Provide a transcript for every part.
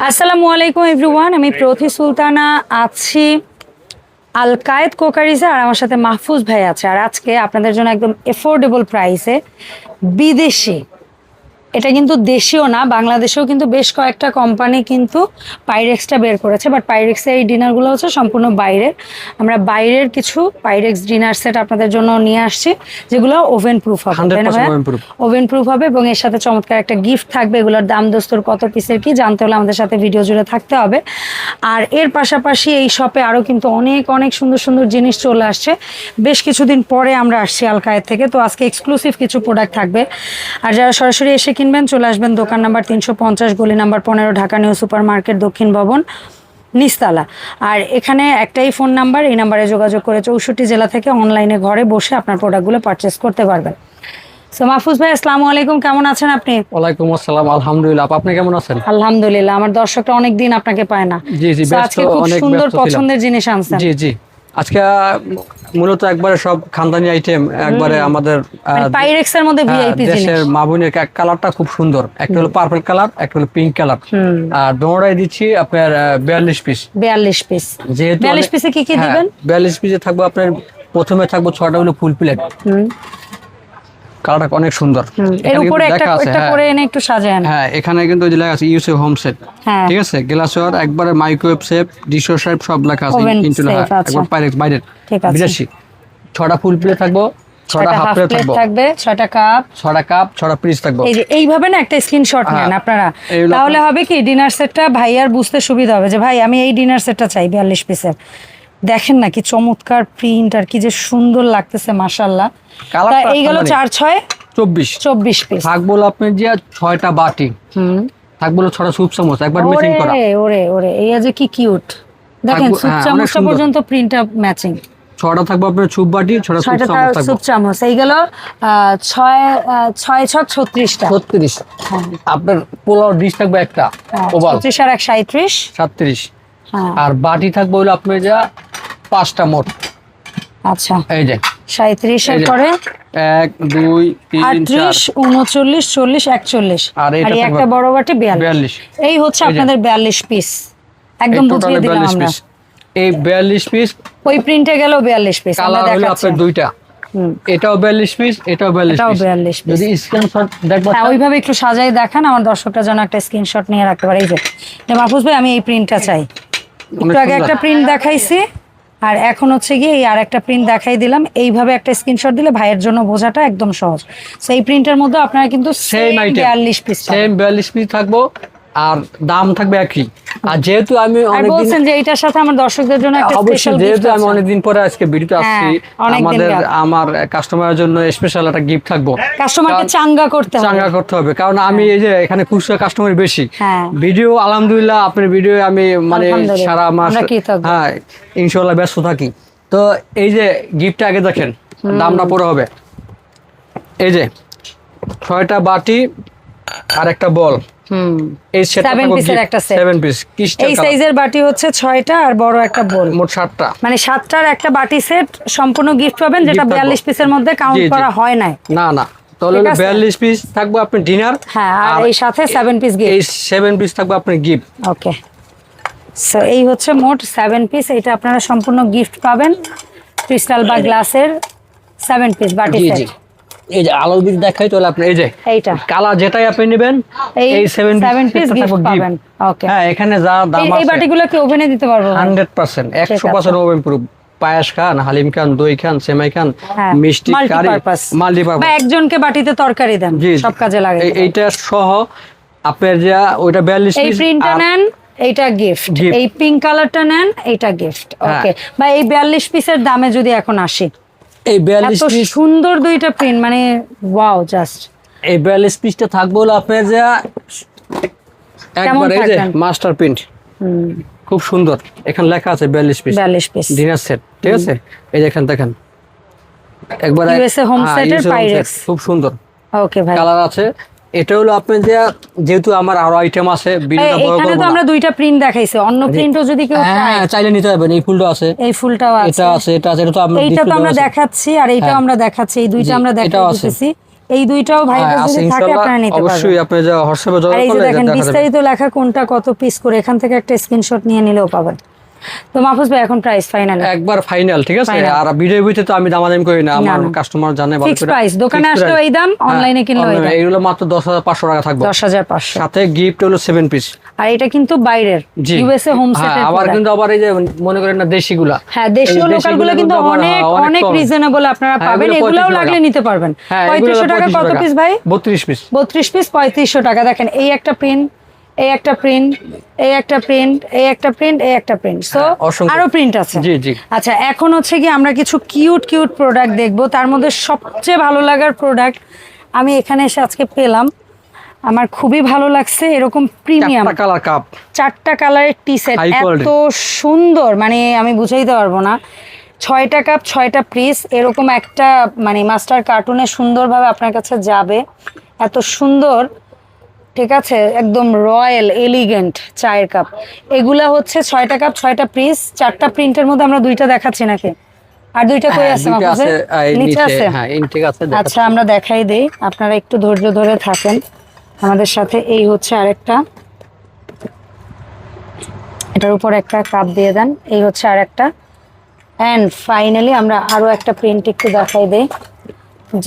আসসালামু আলাইকুম এভরিওয়ান, আমি প্রথি সুলতানা আছি আল কায়েদ কোকারিজে, আর আমার সাথে মাহফুজ ভাই আছে। আর আজকে আপনাদের জন্য একদম এফোর্ডেবল প্রাইসে বিদেশি, এটা কিন্তু দেশীয় না, বাংলাদেশেও কিন্তু বেশ কয়েকটা কোম্পানি কিন্তু পাইরেক্সটা বের করেছে, বাট পাইরেক্সের এই ডিনারগুলো হচ্ছে সম্পূর্ণ বাইরের। আমরা বাইরের কিছু পাইরেক্স ডিনার সেট আপনাদের জন্য নিয়ে আসছি, যেগুলো ওভেন প্রুফ হবে, ওভেন প্রুফ হবে, এবং এর সাথে চমৎকার একটা গিফট থাকবে। এগুলোর দাম দোস্তর কত পিসের কি জানতে হলে আমাদের সাথে ভিডিও জুড়ে থাকতে হবে। আর এর পাশাপাশি এই শপে আরও কিন্তু অনেক অনেক সুন্দর সুন্দর জিনিস চলে আসছে। বেশ কিছুদিন পরে আমরা আসছি আল কায়েদ থেকে, তো আজকে এক্সক্লুসিভ কিছু প্রোডাক্ট থাকবে। আর যারা সরাসরি এসে কিনবেন চলে আসবেন দোকান নাম্বার 350, গলি number 15, Dhaka new super market, দক্ষিণ ভবন, নিচতলা। আর এখানে একটাই ফোন নাম্বার, এই নাম্বারে যোগাযোগ করে 64 জেলা থেকে অনলাইনে ঘরে বসে আপনার প্রোডাক্টগুলো পারচেস করতে পারবেন। সো মাহফুজ ভাই, আসসালামু আলাইকুম, কেমন আছেন আপনি? ওয়ালাইকুম আসসালাম, আলহামদুলিল্লাহ। আপনি কেমন আছেন? আলহামদুলিল্লাহ, আমার দর্শকরা অনেকদিন আপনাকে পায় না। জি জি, আজকে খুব সুন্দর পছন্দের জিনিস আনছেন। জি জি, আজকে মূলত একবারে সব খানদানি আইটেম, একবারে আমাদের পাইরেক্সের মধ্যে ভিআইপি জিনিস। দেশের মাবুনের কালারটা খুব সুন্দর, একটা হলো পার্পল কালার, একটা হলো পিঙ্ক কালার। আর দোনোটাই দিচ্ছি আপনার 42 পিস। 42 পিস। যেহেতু 42 পিসে কি কি দিবেন? 42 পিসে থাকবে আপনার প্রথমে থাকবে 6টা হলো ফুল প্লেট। কালারটা অনেক সুন্দর। এর উপরে একটা করে এনে একটু সাজান। হ্যাঁ, এখানে কিন্তু ওই যে লেখা আছে ইউসে হোম সেট, ঠিক আছে, গ্লাসওয়্যার, একবারে মাইক্রোওয়েভ সেট, ডিশও শেপ সব লেখা আছে কিন্তু না, একবার পাইরেক্স বাইরের বিদেশি। 6টা ফুল প্লেট থাকবে, 6টা হাফ প্লেট থাকবে, 6টা কাপ, 6টা পিস থাকবে। এই যে এইভাবে না একটা স্ক্রিনশট নেন আপনারা, তাহলে হবে কি ডিনার সেটটা ভাইয়ার বুঝতে সুবিধা হবে যে ভাই আমি এই ডিনার সেটটা চাই 42 পিসের। দেখেন না কি চমৎকার প্রিন্ট, আর কি যে সুন্দর লাগতেছে মাশাআল্লাহ। এইগুলো 4 6 24 পিস থাকবো। আপনি যে 6টা বাটি থাকবো, 6টা সুপ চামচ একবার ম্যাচিং করা। ওরে ওরে, এই যে কি কিউট, দেখেন সুপ চামচটা পর্যন্ত প্রিন্টটা ম্যাচিং। 6টা থাকবে আপনার সুপ বাটি, 6টা সুপ চামচ। এইগুলো 6 6 6 36টা 36। আপনার পোলাও ডিশ থাকবে একটা ওভাল 36 আর 1 37 37। আর বাটি থাকবে হলো আপনার যা 5টা মোট। আচ্ছা, এই যে 37 এর পরে 1 2 3 4 38 39 40 41, আর একটা বড় বাটি 42। এই হচ্ছে আপনাদের 42 পিস, একদম বুঝিয়ে দিলাম আমরা। এই 42 পিস ওই প্রিন্টে গেল 42 পিস। আমরা দেখাচ্ছি আপনার দুইটা, এটাও 42 পিস, এটাও 42 পিস। যদি স্ক্রিনশট দেখবা, ওইভাবে একটু সাজাই দেখান, আমার দর্শকরা যেন একটা স্ক্রিনশট নিয়ে রাখতে পারে। এই যে মাহফুজ ভাই, আমি এই প্রিন্টটা চাই। একটু আগে একটা প্রিন্ট দেখাইছি, আর এখন হচ্ছে গিয়ে এই আর একটা প্রিন্ট দেখাই দিলাম। এইভাবে একটা স্ক্রিনশট দিলে ভাইয়ের জন্য বোঝাটা একদম সহজ। সো এই প্রিন্টের মধ্যে আপনারা কিন্তু সেম 42 পিস, সেম 42 পিস থাকবো, আর দাম থাকবে একই। আর যেহেতু আমি অনেকদিন বলছেন যে এইটার সাথে আমার দর্শকদের জন্য একটা স্পেশাল গিফট, যেহেতু আমি অনেকদিন পরে আজকে ভিডিওতে আসছি, আমার কাস্টমারের জন্য স্পেশাল একটা গিফট থাকবো। কাস্টমারকে চাঙ্গা করতে হবে, কারণ আমি এই যে এখানে খুচরা কাস্টমার বেশি। ভিডিও আলহামদুলিল্লাহ, আপনার ভিডিও আমি মানে সারা মাস ইনশাআল্লাহ ব্যস্ত থাকি। তো এই যে গিফটটা আগে দেখেন, দামটা পরে হবে। এই যে 6টা বাটি আর একটা বল, এই সেটটা 7 পিসের একটা সেট, 7 পিস। এই সাইজের বাটি হচ্ছে 6টা, আর বড় একটা বোল, মোট 7টা, মানে 7টার একটা বাটি সেট সম্পূর্ণ গিফট পাবেন, যেটা 42 পিসের মধ্যে কাউন্ট করা হয় না। না তাহলে 42 পিস থাকবে আপনার ডিনার। হ্যাঁ, আর এই সাথে 7 পিস গিফট, এই 7 পিস থাকবে আপনার গিফট। ওকে, সো এই হচ্ছে মোট 7 পিস। এটা আপনারা সম্পূর্ণ গিফট পাবেন, ক্রিস্টাল বা গ্লাসের 7 পিস বাটি সেট। এই যে আলো দিক দেখাই তাহলে আপনি এই যে এইটা কালার যেটাই আপনি নেবেন, এই 7 পিস গিফট পাবেন। ওকে, হ্যাঁ, এখানে যা দাম আছে, এই বাটিগুলো কি ওভেনে দিতে পারবো? 100% ওভেন প্রুফ। পায়েস খান, হালিম খান, দই খান, সেমাই খান, মিষ্টি কারি, মাল্টিপারপাস, বা একজনকে বাটিতে তরকারি দেন, সব কাজে লাগে। এইটা সহ আপনার যে ওইটা 42 পিস, এই প্রিন্টটা নেন, এইটা গিফট। এই পিঙ্ক কালারটা নেন, এইটা গিফট। ওকে, বা এই 42 পিসের দামে যদি এখন আসি, এই 42 পিস সুন্দর দুইটা প্রিন্ট, মানে ওয়াও, জাস্ট এই 42 পিসটা থাকবে হলো আপনার যে একবার এই যে মাস্টার প্রিন্ট, খুব সুন্দর। এখানে লেখা আছে 42 পিস ডিনার সেট, ঠিক আছে। এই দেখেন একবার ইউএসএ হোম সেটের পাইরেক্স, খুব সুন্দর। ওকে ভাই, কালার আছে। এটা হলো আপনার যে, যেহেতু আমার আরো আইটেম আছে, ভিডিওটা বড় করব না। এখানে তো আমরা দুইটা প্রিন্ট দেখাইছি, অন্য প্রিন্টও যদি কেউ চাইলে নিতে পারবেন। এই ফুলটা আছে, এই ফুলটাও আছে, এটা আছে, এটা আছে, এটা তো আমরা এইটা তো আমরা দেখাচ্ছি, আর এইটাও আমরা দেখাচ্ছি, এই দুইটা আমরা দেখাচ্ছি। এই দুইটাও ভাইদের যদি থাকে আপনারা নিতে পারবেন। অবশ্যই আপনি যা হোয়াটসঅ্যাপে যোগাযোগ করলে দেখেন বিস্তারিত লেখা কোনটা কত পিস করে, এখান থেকে একটা স্ক্রিনশট নিয়ে নিলেও পাবেন। তো মাহফুজ ভাই এখন প্রাইস ফাইনাল, একবার ফাইনাল, ঠিক আছে? আর ভিডিও ভিতরে তো আমি দামাদামি করি না, আমার কাস্টমার জানে ভালো করে। ফিক্স প্রাইস, দোকানে আসলে এই দাম, অনলাইনে কিনলে এই দাম। এগুলো মাত্র 10500 টাকা থাকবে, 10500, সাথে গিফট হলো 7 পিস। আর এটা কিন্তু বাইরের ইউএসএ হোম সেটের। আবার কিন্তু আবার এই যে মনে করেন না দেশিগুলা, হ্যাঁ দেশীয় লোকালগুলো কিন্তু অনেক অনেক রিজনেবল আপনারা পাবেন, এগুলাও লাগলে নিতে পারবেন। 3500 টাকা কত পিস ভাই? 32 পিস। 32 পিস 3500 টাকা। দেখেন এই একটা প্রিন্ট, এই একটা প্রিন্ট, এই একটা প্রিন্ট, এই একটা প্রিন্ট, এই একটা প্রিন্ট, সো আরো প্রিন্ট আছে। জি জি। আচ্ছা এখন হচ্ছে কি আমরা কিছু কিউট কিউট প্রোডাক্ট দেখবো, তার মধ্যে সবচেয়ে ভালো লাগার প্রোডাক্ট আমি এখানে এসে আজকে পেলাম, আমার খুবই ভালো লাগছে। এরকম প্রিমিয়াম 4টা কালার কাপ, 4টা কালারের টি সেট, এত সুন্দর, মানে আমি বুঝাইতে পারবো না। 6টা কাপ 6টা পিস, এরকম একটা মানে মাস্টার কার্টুনে সুন্দরভাবে আপনার কাছে যাবে, এত সুন্দর, ঠিক আছে? একদম রয়্যাল এলিগেন্ট চায়ের কাপ। এগুলা হচ্ছে 6টা কাপ 6টা পিস, 4টা প্রিন্টের মধ্যে আমরা 2টা দেখাচ্ছি নাকি? আর 2টা কই আছে? নিচে আছে। আচ্ছা আমরা দেখাই দেই, আপনারা একটু ধৈর্য ধরে থাকেন আমাদের সাথে। এই হচ্ছে আরেকটা, এটার উপর একটা কাপ দিয়ে দেন, এই হচ্ছে আরেকটা। এন্ড ফাইনালি আমরা আরো একটা প্রিন্ট একটু দেখাই দেই।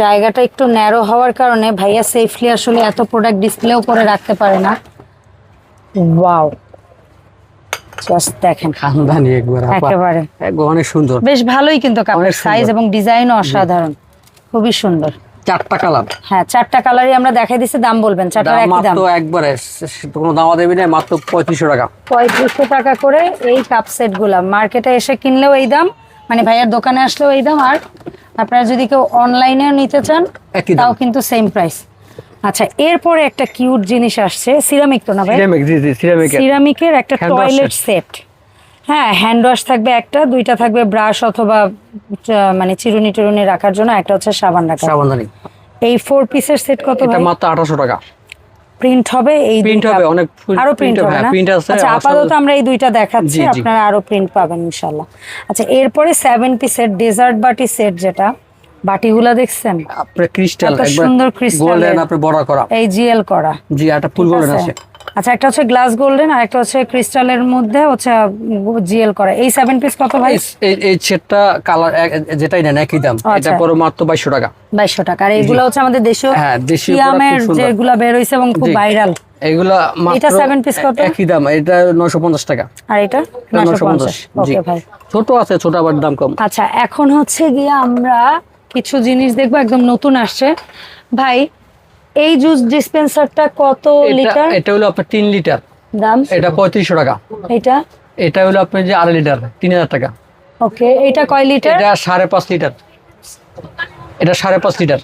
জায়গাটা একটু ন্যারো হওয়ার কারণে ভাইয়া সেফলি আসলে এত প্রোডাক্ট ডিসপ্লেও করে রাখতে পারে না। ওয়াও, জাস্ট দেখেন খানদানি একবার একেবারে অনেক সুন্দর, বেশ ভালোই কিন্তু কাপড়ের সাইজ এবং ডিজাইনও অসাধারণ, খুবই সুন্দর। 4টা কালার, হ্যাঁ 4টা কালারই আমরা দেখাই দিছি। দাম বলবেন? 4টার একই দাম, মাত্র একবারে কোনো দাম দেবে না, মাত্র 3500 টাকা। 3500 টাকা করে এই কাপ সেট গুলা। মার্কেটে এসে কিনলেও এই দাম, মানে ভাইয়ার দোকানে আসলেও এই দাম, আর আপনারা যদি কেউ অনলাইনেও নিতে চান তাও কিন্তু সেম প্রাইস। আচ্ছা এরপরে একটা কিউট জিনিস আসছে, সিরামিক তো না ভাই? সিরামিকের একটা টয়লেট সেট। হ্যাঁ হ্যান্ড ওয়াশ থাকবে একটা, 2টা থাকবে ব্রাশ অথবা মানে চিরুনি টিরুনি রাখার জন্য, একটা হচ্ছে সাবান রাখার। এই 4 পিসের সেট কত ভাই? এটা মাত্র 1800 টাকা। প্রিন্ট হবে, এই প্রিন্ট হবে, অনেক আরো প্রিন্ট হবে না? আচ্ছা আপাতত আমরা এই 2টা দেখাচ্ছি, আপনারা আরো প্রিন্ট পাবেন ইনশাআল্লাহ। আচ্ছা এরপরে 7 পিসের ডেজার্ট বাটি সেট, যেটা বাটিগুলা দেখছেন আপনি ক্রিস্টাল, একবার সুন্দর ক্রিস্টাল গোল্ডেন, আপনি বড় করা, এই জিএল করা। জি, একটা ফুল গোল্ডেন আছে। আচ্ছা একটা হচ্ছে গ্লাস গোল্ডেন, আর একটা হচ্ছে ক্রিস্টালের মধ্যে হচ্ছে জিএল করা। এই 7 পিস কত ভাই? এই সেটটা কালার যেটাই নেন একই দাম, এটা পড়ে মাত্র 2200 টাকা। 2200 টাকা। আর এগুলো হচ্ছে আমাদের দেশীয়, হ্যাঁ দেশীয় সিয়ামের যেগুলা বের হইছে এবং খুব ভাইরাল, এগুলা মাত্র এটা 7 পিস কত? একই দাম, এটা 950 টাকা। আর এটা 950। ওকে ভাই, ছোট আছে, ছোট আবার দাম কম। আচ্ছা এখন হচ্ছে গিয়ে আমরা কিছু জিনিস দেখবো, একদম নতুন আসছে ভাই। এই জুস ডিসপেন্সারটা কত লিটার? এটা হলো আপনার 3 লিটার, দাম এটা 3500 টাকা। এটা হলো আপনার যে 2.5 লিটার, 3000 টাকা। ওকে, এটা কয় লিটার? এটা 5.5 লিটার। এটা 5.5 লিটার।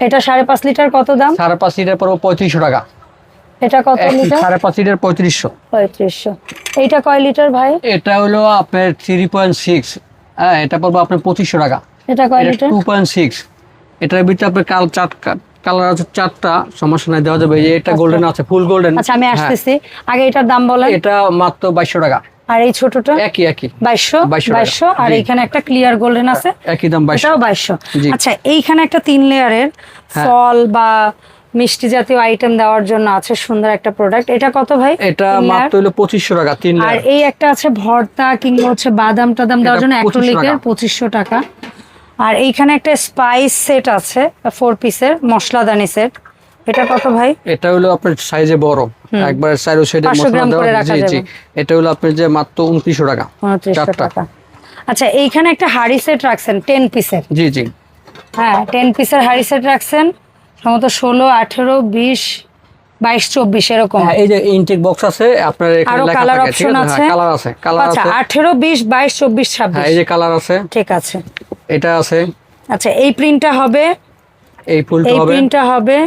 এটা 5.5 লিটার, কত দাম? 5.5 লিটার পড়বে 3500 টাকা। এটা কত লিটার? 5.5 লিটার 3500। 3500। এইটা কয় লিটার ভাই? এটা হলো আপনার 3.6, হ্যাঁ এটা পড়বে আপনার 2500 টাকা। এটা কয় লিটার? 2.6। এটার ভিতরে আপনার কালার আছে 4টা, সমস্যা নাই, দেওয়া যাবে। এটা গোল্ডেন আছে, ফুল গোল্ডেন। আচ্ছা আমি আসতেছি, আগে এটার দাম বলেন। এটা মাত্র 2200 টাকা। আর এই ছোটটা? একই 2200। আর এইখানে একটা ক্লিয়ার গোল্ডেন আছে, একই দাম 2200। আচ্ছা এইখানে একটা 3 লেয়ারের ফল বা মিষ্টি জাতীয় আইটেম দেওয়ার জন্য আছে সুন্দর একটা প্রোডাক্ট। এটা কত ভাই? এটা মাত্র হলো 2500 টাকা, 3 লেয়ার। আর এই একটা আছে ভর্তা কিংবা হচ্ছে বাদাম টাদাম দেওয়ার জন্য অ্যাক্রিলিকের, 2500 টাকা। আর এইখানে একটা স্পাইস সেট আছে 4 পিসের মশলাদানি সেট, এটা কত ভাই? এটা হলো আপনার সাইজে বড়, একবার সাইড সাইডে মশলা দেওয়া। জি জি, এটা হলো আপনার যে মাত্র 2900 টাকা। 2900 টাকা। আচ্ছা এইখানে একটা হাড়ি সেট রাখছেন 10 পিসের। জি জি, হ্যাঁ 10 পিসের হাড়ি সেট রাখছেন, সম্ভবত 16, 18, 20, 22, 24 এরকম। এই যে ইনটেক বক্স আছে আপনার, এখানে লেখা কালার থাকে, অপশন আছে, কালার আছে, কালার আছে। আচ্ছা 18, 20, 22, 24, 26। হ্যাঁ এই যে কালার আছে, ঠিক আছে, এটা আছে। আচ্ছা এই প্রিন্টটা হবে, এই ফুলটা হবে, এই প্রিন্টটা হবে,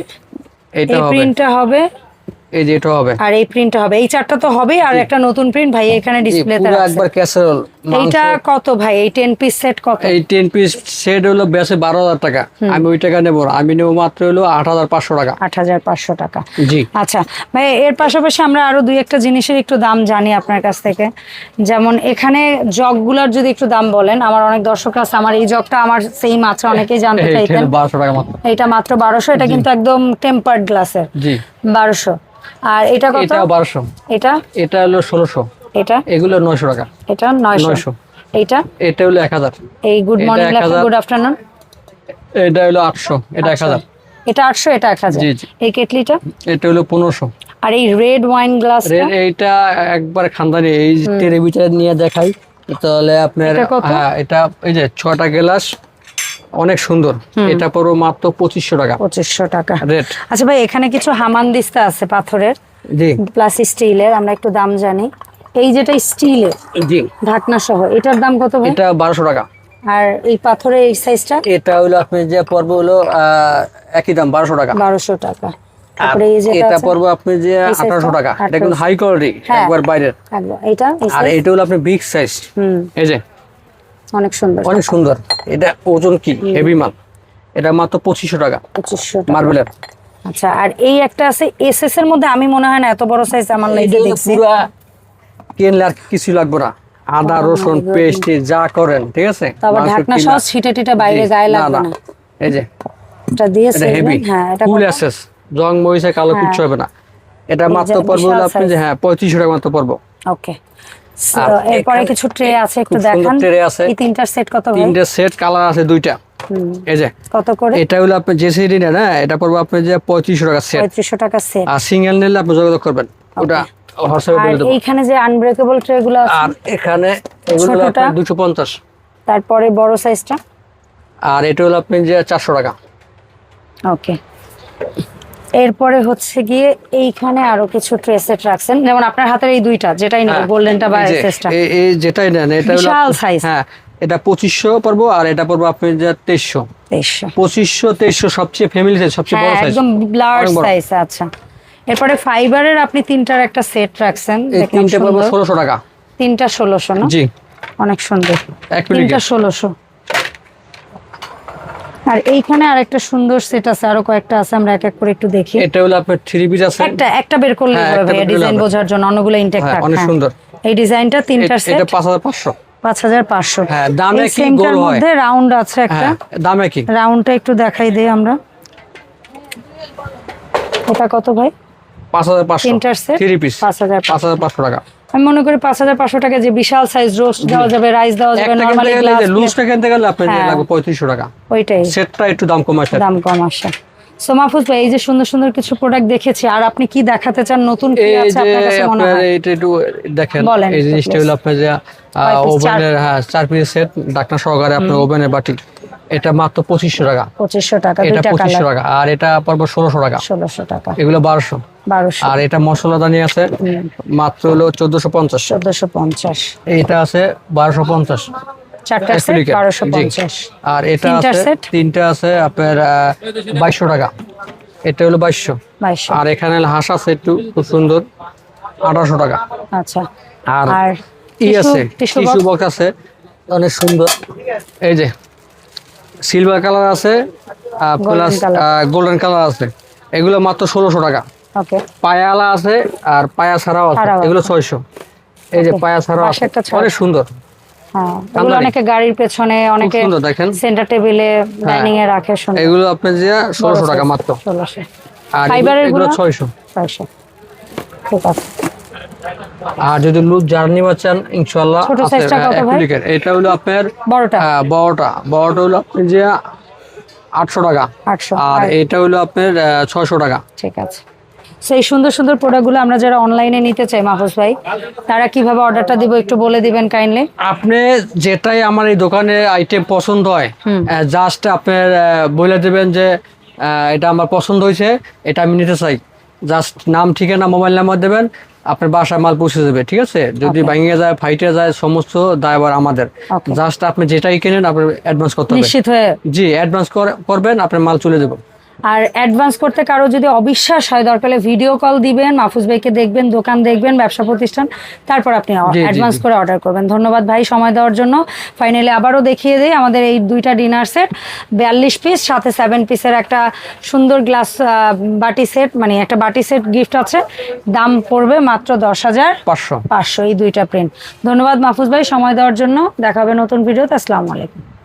এটা এই হবে, প্রিন্টটা হবে, এই যে এটা হবে, আর এই প্রিন্টটা হবে, এই চারটা তো হবে, আর একটা নতুন প্রিন্ট ভাই এখানে ডিসপ্লেতে পুরো আছে একবার ক্যাসারোল। এইটা কত ভাই, এই 10 পিস সেট কত? এই 10 পিস সেট হলো বেশি 12,000 টাকা, আমি ওই টাকা নেব না, আমি নেব মাত্র হলো 8,500 টাকা। 8,500 টাকা। জি আচ্ছা ভাই, এর পাশাপাশি আমরা আরো দুই একটা জিনিসের একটু দাম জানি আপনার কাছ থেকে, যেমন এখানে জগগুলার যদি একটু দাম বলেন, আমার অনেক দর্শক আছে, আমার এই জগটা আমার সেম আছে, অনেকেই জানতে চাইতেন। 1200 টাকা মাত্র। এটা মাত্র 1200, এটা কিন্তু একদম টেম্পার্ড গ্লাসের। জি 1200। আর এটা কত? এটা 1200। এটা এটা হলো 1600। এটা এগুলো 900 টাকা। এটা 900। এটা এটা হলো 1000। এই গুড মর্নিং লেখা গুড আফটারনুন, এটা হলো 800, এটা 1000। এটা 800, এটা 1000। জি জি। এই কেটলিটা? এটা হলো 1500। আর এই রেড ওয়াইন গ্লাসটা? এইটা একবার খানদানি, এই তেরে ভিতরে নিয়ে দেখাই তাহলে আপনার। হ্যাঁ এটা এই যে 6টা গ্লাস, অনেক সুন্দর। এটা পুরো মাত্র 2500 টাকা। 2500 টাকা রেট। আচ্ছা ভাই, এখানে কিছু হামানদিস্তা আছে পাথরের, জি প্লাস স্টিলের, আমরা একটু দাম জানি। এই যেটা স্টিলের জি ঢাকনা সহ, এটার দাম কত ভাই? এটা 1200 টাকা। আর এই পাথরের এই সাইজটা? এটা হলো আপনি যে পর্ব হলো একই দাম 1200 টাকা। 1200 টাকা। তারপরে এই যেটা এটা আছে পর্ব আপনি যে 1800 টাকা, এটা কিন্তু হাই কোয়ালিটি একবার বাইরের। একদম এটা এই আর size? এটা হলো আপনি বিগ সাইজ। এই যে অনেক সুন্দর, অনেক সুন্দর। এটা ওজন কি হেভি মাল, এটা মাত্র 2500 টাকা। 2500 টাকা মার্বেলের। আচ্ছা, আর এই একটা আছে এসএস এর মধ্যে, আমি মনে হয় না এত বড় সাইজ আমার লাইফে দেখছি। পুরো কিনলে আর কিছু লাগবে না, আদা রসুন পেস্ট যা করেন, ঠিক আছে। তবে ঢাকনা সহ ছিটে টিটে বাইরে গায়ে লাগবে না। এই যে এটা দিয়েছে, এটা হেভি, হ্যাঁ এটা ফুল এসএস, জং মরিচে কালো কিচ্ছু হবে না। এটা মাত্র পড়বে হলো আপনি যে 3500 টাকা মাত্র পড়বে। ওকে। এরপরে কিছু ট্রে আছে, একটু দেখান। ট্রে আছে, এই তিনটার সেট কত ভাই? তিনটা সেট, কালার আছে দুইটা। এই যে কত করে? এটা হলো আপনি যে সেট নেন না, এটা পড়বে আপনি যে 3500 টাকা সেট। 3500 টাকা সেট। আর সিঙ্গেল নিলে আপনি যোগাযোগ করবেন, ওটা হোয়াটসঅ্যাপে বলে দেব। আর এইখানে যে আনব্রেকেবল ট্রে গুলো আছে, আর এখানে এগুলো আপনি 250। তারপরে বড় সাইজটা? আর এটা হলো আপনি যে 400 টাকা। ওকে। এরপরে হচ্ছে গিয়ে এইখানে আরো কিছু ট্রে সেট রাখছেন, যেমন আপনার হাতের এই দুইটা, যেটাই নেব, গোল্ডেনটা বা এসএসটা, এই যেটাই নেন এটা হলো বিশাল সাইজ। হ্যাঁ এটা 2500 পড়বো, আর এটা পড়বো আপনি যে 2300। 2500 2300 সবচেয়ে ফ্যামিলি সাইজ, সবচেয়ে বড় সাইজ, একদম লার্জ সাইজ। আচ্ছা, এরপরে ফাইবারের আপনি তিনটার একটা সেট রাখছেন, এই তিনটে পড়বো 1600 টাকা। তিনটা 1600 না? জি অনেক সুন্দর। এক মিনিট, তিনটা 1600। আর এইখানে আরেকটা সুন্দর সেট আছে, আরো কয়েকটা আছে, আমরা এক এক করে একটু দেখি। এটা হলো আপনার 3 পিস আছে, একটা বের করলে হবে ডিজাইন বোঝার জন্য, অন্যগুলো ইনটেক্ট থাকে। অনেক সুন্দর এই ডিজাইনটা তিনটার সেট, এটা 5500। 5500। হ্যাঁ দামে কি গোল হয়, মধ্যে রাউন্ড আছে একটা, দামে কি রাউন্ডটা একটু দেখাই দেই আমরা। এটা কত ভাই? 5500 তিনটার সেট 3 পিস 5500 টাকা। আমি মনে করি 5500 টাকা, যে বিশাল সাইজ রোস্ট দেওয়া যাবে, রাইস দেওয়া যাবে, নরমালি গ্লাস লুজটা কিনতে গেলে আপনি লাগবে 3500 টাকা। ওইটাই সেটটা একটু দাম কম আসে, দাম কম আসে। সো মাহফুজ ভাই, এই যে সুন্দর সুন্দর কিছু প্রোডাক্ট দেখেছি, আর আপনি কি দেখাতে চান, নতুন কি আছে আপনার কাছে মনে হয়? এটা একটু দেখেন, বলেন এই জিনিসটা হলো আপনার যে ওভেনের 4 পিস সেট, ঢাকনা সহকারে আপনার ওভেনের বাটি, এটা মাত্র 2500 টাকা। 2500 টাকা, এটা দুইটা 2500 কালার। টাকা। আর এটা পড়বে 1600 টাকা। 1600 টাকা। এগুলো 1200। আর এটা মশলাদানি আছে মাত্র হলো 1450। 1450। এইটা আছে 1250। চারটা সেট 1250। আর এটা আছে তিনটা আছে আপনার 2200 টাকা। এটা হলো 2200। আর এখানে হাঁস আছে একটু খুব সুন্দর 1800 টাকা। আচ্ছা। আর ই আছে টিস্যু বক্স আছে অনেক সুন্দর, এই যে সিলভার কালার আছে প্লাস গোল্ডেন কালার আছে, এগুলো মাত্র 1600 টাকা। ওকে। পায়ালা আছে আর পায়া ছাড়াও আছে, এগুলো 600। এই যে পায়া ছাড়াও আছে, অনেক সুন্দর। হ্যাঁ, এগুলো অনেকে গাড়ির পেছনে, অনেকে দেখেন সেন্টার টেবিলে, ডাইনিং এ রাখে, সুন্দর। এগুলো আপনি যে 1600 টাকা মাত্র। 1600। আর এগুলো 600। ঠিক আছে। আর যদি লুজ জার্নি বাঁচান ইনশাআল্লাহ ছোট সাইজটা কত ভাই? এটা হলো আপনার বড়টা হলো আপনি যে 800 টাকা। 800। আর এটা হলো আপনার 600 টাকা। ঠিক আছে। সেই সুন্দর সুন্দর প্রোডাক্টগুলো আমরা যারা অনলাইনে নিতে চাই মাহফুজ ভাই, তারা কিভাবে অর্ডারটা দিব একটু বলে দিবেন কাইন্ডলি। আপনি যেটাই আমার এই দোকানে আইটেম পছন্দ হয়, জাস্ট আপনার বলে দেবেন যে এটা আমার পছন্দ হয়েছে, এটা আমি নিতে চাই। জাস্ট নাম, ঠিকানা, মোবাইল নাম্বার দেবেন, আপনার বাসায় মাল পৌঁছে যাবে। ঠিক আছে, যদি ভাঙিয়ে যায়, ফাইটে যায়, সমস্ত দায়ভার আমাদের। জাস্ট আপনি যেটাই কেনেন আপনার অ্যাডভান্স করতে হবে। নিশ্চিত হয়ে জি অ্যাডভান্স করবেন, আপনার মাল চলে যাবে। আর অ্যাডভান্স করতে কারো যদি অবিশ্বাস হয়, দরকার হলে ভিডিও কল দিবেন, মাহফুজ ভাইকে দেখবেন, দোকান দেখবেন, ব্যবসা প্রতিষ্ঠান, তারপর আপনি অ্যাডভান্স করে অর্ডার করবেন। ধন্যবাদ ভাই সময় দেওয়ার জন্য। ফাইনালি আবারও দেখিয়ে দিই আমাদের এই 2টা ডিনার সেট 42 পিস, সাথে 7 পিসের একটা সুন্দর গ্লাস বাটি সেট, মানে একটা বাটি সেট গিফট আছে। দাম পড়বে মাত্র 10,500 এই 2টা প্রিন্ট। ধন্যবাদ মাহফুজ ভাই সময় দেওয়ার জন্য। দেখা হবে নতুন ভিডিওতে। আসসালামু আলাইকুম।